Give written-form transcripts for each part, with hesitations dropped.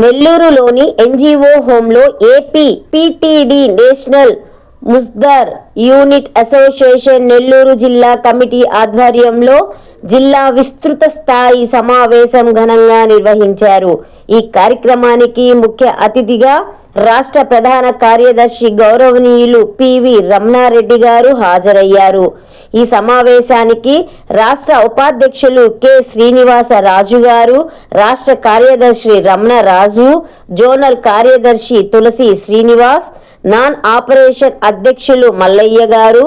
నెల్లూరులోని ఎన్జీఓ హోంలో AP PTD national ముస్దర్ యూనిట్ అసోసియేషన్ నెల్లూరు జిల్లా కమిటీ ఆధ్వర్యంలో జిల్లా విస్తృత స్థాయి సమావేశం ఘనంగా నిర్వహించారు. ఈ కార్యక్రమానికి ముఖ్య అతిథిగా రాష్ట్ర ప్రధాన కార్యదర్శి గౌరవనీయులు పివి రమణారెడ్డి గారు హాజరయ్యారు. ఈ సమావేశానికి రాష్ట్ర ఉపాధ్యక్షులు కె శ్రీనివాసరాజు గారు, రాష్ట్ర కార్యదర్శి రమణరాజు, జోనల్ కార్యదర్శి తులసి శ్రీనివాస్, నాన్ ఆపరేషన్ అధ్యక్షులు మల్లయ్య గారు,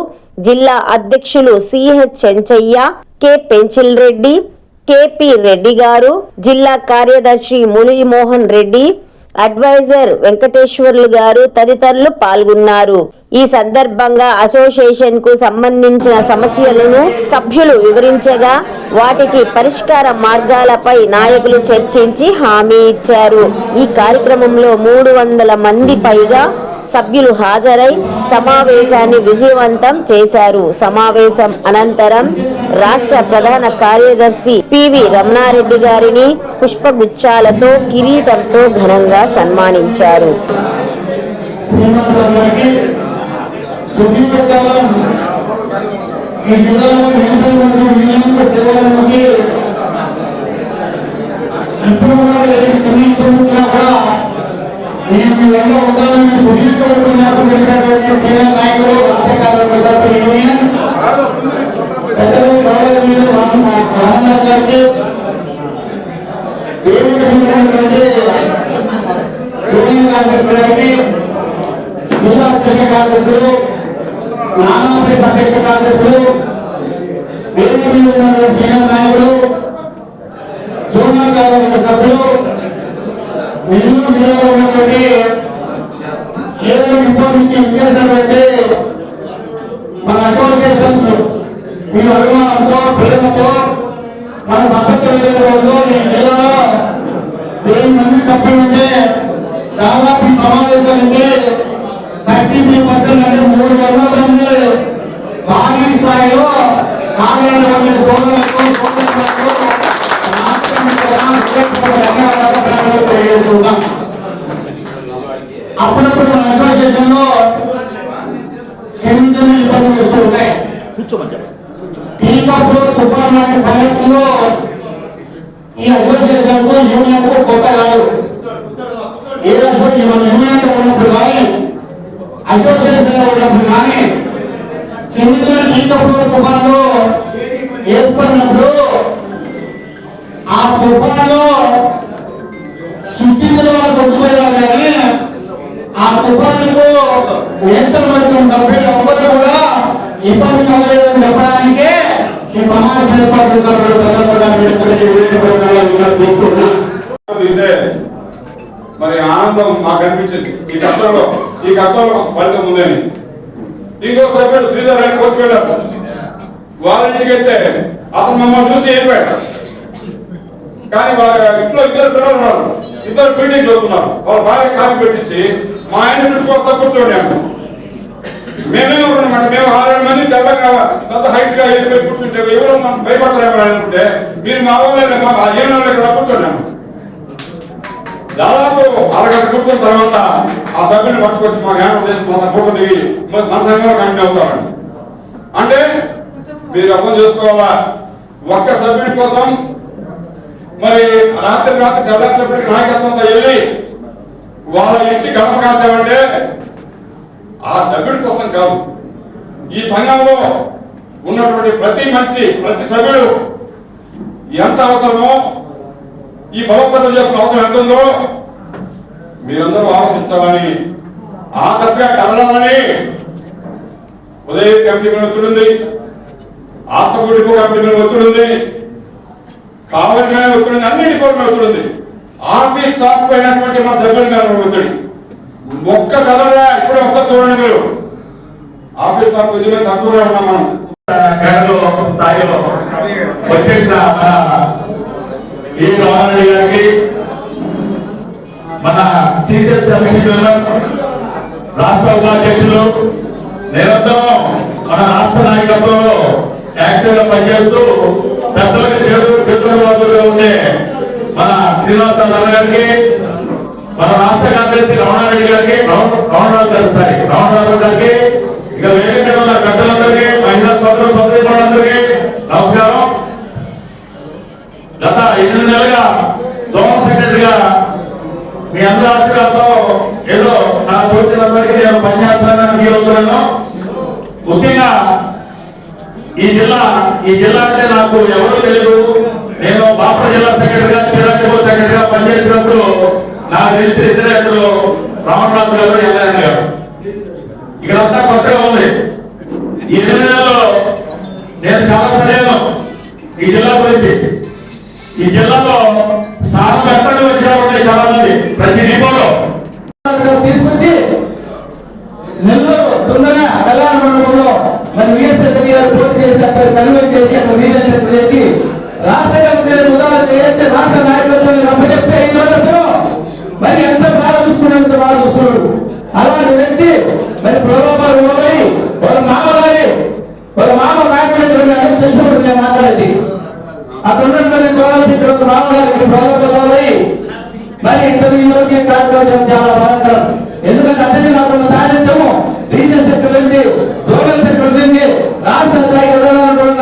జిల్లా అధ్యక్షులు CH Chenchaiah, K Penchil Reddy, KP Reddy garu, జిల్లా కార్యదర్శి మురళీమోహన్ రెడ్డి, అడ్వైజర్ వెంకటేశ్వర్లు గారు తదితరులు పాల్గొన్నారు. ఈ సందర్భంగా అసోసియేషన్ కు సంబంధించిన సమస్యలను సభ్యులు వివరించగా వాటికి పరిష్కార మార్గాలపై నాయకులు చర్చించి హామీ ఇచ్చారు. ఈ కార్యక్రమంలో 300 మంది పైగా సభ్యులు హాజరై సమావేశాన్ని విజయవంతం చేశారు. సమావేశం అనంతరం రాష్ట్ర ప్రధాన కార్యదర్శి పివి రమణారెడ్డి గారిని పుష్పగుచ్చాలతో కిరీటంతో ఘనంగా సన్మానించారు. మన అసోసియేషన్ మీరు అభిమానంతో ప్రేమతో మన సభ్యత్వ విధానంలో ఈ జిల్లాలో 1000 మంది సభ్యులు ఉంటే దాదాపు సమావేశాలంటే 33% అంటే 300 మంది భారీ స్థాయిలో కార్యాలయ సోదరులకు తెలియజేస్తున్నాం. అప్పుడప్పుడు మన అసోసియేషన్ లో క్షమించని ఇబ్బందులు వస్తూ ఉంటాయి. టీకాపులో తుఫాన్ లాంటి సమయంలో ఈ అసోసియేషన్ కు యూనియన్ కు కొత్త కాదు. ఏ అసోసియేషన్ మన యూనియన్ ఉన్నప్పుడు కానీ అసోసియేషన్ ఉన్నప్పుడు కానీ క్షమించిన టీకాపులో తుఫాన్ లో ఏర్పడినప్పుడు ఆ తుఫాన్ లో సుచితుల వాళ్ళు కొట్టుకుపోయారు కానీ ఆ తుఫానుకు నేషనల్ వర్కింగ్ సభ్యులు ఎవ్వరు కూడా ఇబ్బంది కలగలేదని చెప్పడానికే ఈ సమావేశం ఏర్పాటు చేసిన సందర్భంగా మరి ఆనందం మాకు అనిపించింది. ఈ కష్టంలో ఫలితం ఉందని. ఇంకో సభ్యుడు శ్రీధర్ అని వచ్చి వాళ్ళ ఇంటికి వెళ్తే అతను మమ్మల్ని చూసి వెళ్ళిపోయాడు. కానీ వాళ్ళ ఇంట్లో 2 పిల్లలు ఉన్నారు, 2 మీటింగ్ చదువుతున్నారు. వాళ్ళ భార్య కాఫీ పెట్టించి మా ఆయన పిలుచుకొస్తా కూర్చోండి అన్న. మేమే ఉన్నామంటే మేము 6 మంది తెల్లగా పెద్ద హైట్ గా వెళ్ళిపోయి కూర్చుంటే ఎవరో మనం భయపడతారేమో అనుకుంటే మీరు మా వాళ్ళే మాకు ఏం కదా కూర్చోండి అన్న. దాదాపు అరగంట కూర్చున్న తర్వాత ఆ సభ్యుని పట్టుకొచ్చి మా జ్ఞానం చేసి మన ఫోటో దిగి మన సంఘంలో కంటిన్యూ అవుతారండి. అంటే మీరు అర్థం చేసుకోవాలా, ఒక్క సభ్యుడి కోసం మరి రాత్రి చదివేటప్పటికి నాయకత్వంతో వెళ్ళి వాళ్ళ ఇంటి గడప కాసామంటే ఆ సభ్యుడి కోసం కాదు, ఈ సంఘంలో ఉన్నటువంటి ప్రతి మనిషి ప్రతి సభ్యుడు ఎంత అవసరమో ఈ బలోపేతం చేసుకున్న అవసరం ఎంత ఉందో మీరందరూ ఆలోచించాలని, ఆ దశగా కదలాలని ఉదయ కమిటీ మీద ఒత్తిడి ఉంది, ఆత్మగుడికి కమిటీ మీద ఒత్తిడి ఉంది, కావలి మీద ఒత్తిడి ఉంది, అన్నింటి కోరిక ఒత్తిడి ఉంది. ఆఫీస్ స్టాఫ్ అయినటువంటి మా సభ్యుల మీద ఒత్తిడి. ఒక్క చదవగా ఇప్పుడే వస్తా చూడండి మీరు. ఆఫీస్ స్టాఫ్ ఉద్యోగం తక్కువగా ఉన్నాం మనం. స్థాయిలో వచ్చేసిన ఈ గవర్నర్ గారికి, మన సిసిఎస్ఎంసీ రాష్ట్ర ఉపాధ్యక్షులు నిరంతరం మన రాష్ట్ర నాయకత్వంలో యాక్టివ్ గా పనిచేస్తూ పెద్దలకు చేరుగా ఉండే మన శ్రీనివాసరావు గారికి, మన రాష్ట్ర కార్యదర్శి రమణారెడ్డి గారికి, రమణరావు గారికి, ఇక వేదిక ఉన్న పెద్దలందరికీ, మహిళా సోదరు సోదరీమణులందరికీ నమస్కారం. గత 8 నెలలుగా జోనల్ సెక్రటరీగా మీ అందరి ఆశీర్వాదంతో ఏదో నా తోచినందరికీ నేను పనిచేస్తానని ఫీల్ అవుతున్నాను. ముఖ్యంగా ఈ జిల్లా అంటే నాకు ఎవరో తెలియదు. నేను బాపట్ల జిల్లా సెక్రటరీగా, చీరాల సెక్రటరీగా పనిచేసినప్పుడు నాకు తెలిసిన ఇద్దరు రామనాథ్ గారు, ఎల్లారెడ్డి గారు. ఇక్కడంతా కొత్తగా ఉంది. ఈ 8 నెలల్లో నేను చాలా చదివాను ఈ జిల్లా గురించి. ఈ జిల్లాలో సాగు ఎక్కడ వచ్చినా ఉన్నాయి చాలా మంది. ప్రతి డిపోలో తీసుకొచ్చి నెల్లూరు సుందర కళ్యాణ మండపంలో మరి విఎస్ఎస్ గారు పోటీ చేసి అక్కడ కన్వెన్స్ చేసి అక్కడ లీడర్షిప్ చేసి రాష్ట్ర కమిటీలను ఉదాహరణ చేసి రాష్ట్ర నాయకత్వాన్ని అప్పచెప్తే ఈ రోజు మరి ఎంత బాగా చూసుకున్నాడు, ఎంత బాగా చూసుకున్నాడు. అలాంటి వ్యక్తి మరి ప్రలోభాలు పోయి వాళ్ళ మామ నాయకుడు తెలుసుకుంటూ నేను మాట్లాడేది అక్కడ ఉన్నటువంటి కోవాల్సిన మామగారికి ప్రలోభాలు మరి ఇంటర్వ్యూలోకి కార్యక్రమం చాలా బాధాకరం. ఎందుకంటే అతన్ని మాత్రం సాధించము రీజనల్ సెక్టర్ నుంచి, జోనల్ సెక్టర్ నుంచి రాష్ట్ర స్థాయి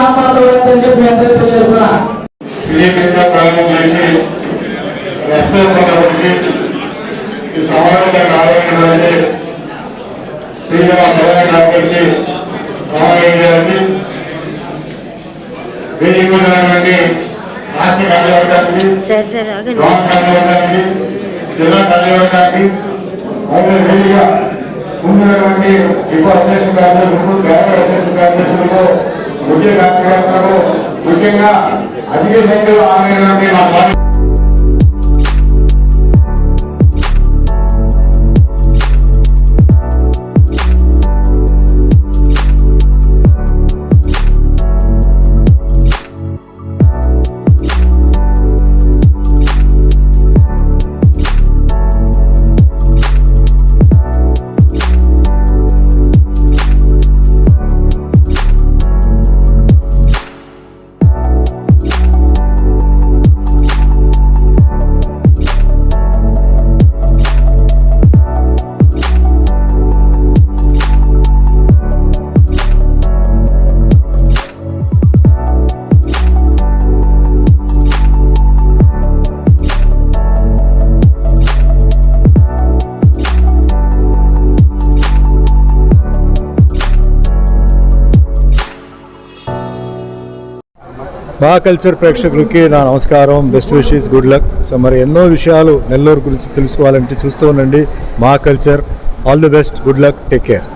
నా పాత్ర అని చెప్పి అందరూ తెలియజేస్తున్నా. ప్రారంభం చేసి ఈ సమావేశం రావాలని ప్రధాన కార్యదర్శి రామారెడ్డి గారికి, వేదికటువంటి రాష్ట్ర కార్యవర్గానికి, కార్యవర్గానికి, జిల్లా కార్యవర్గానికి, వేదికగా ముందున్నటువంటి ఉప అధ్యక్ష కార్యదర్శులు, గ్రామ అధ్యక్ష కార్యదర్శులకు, ముఖ్య కార్యకర్తలకు, ముఖ్యంగా అధిక సంఖ్యలో ఆమెటువంటి మా మా కల్చర్ ప్రేక్షకులకి నా నమస్కారం, best wishes, good luck. So మరి ఎన్నో విషయాలు నెల్లూరు గురించి తెలుసుకోవాలంటే చూస్తూ ఉండండి మా culture. All the best, good luck, take care.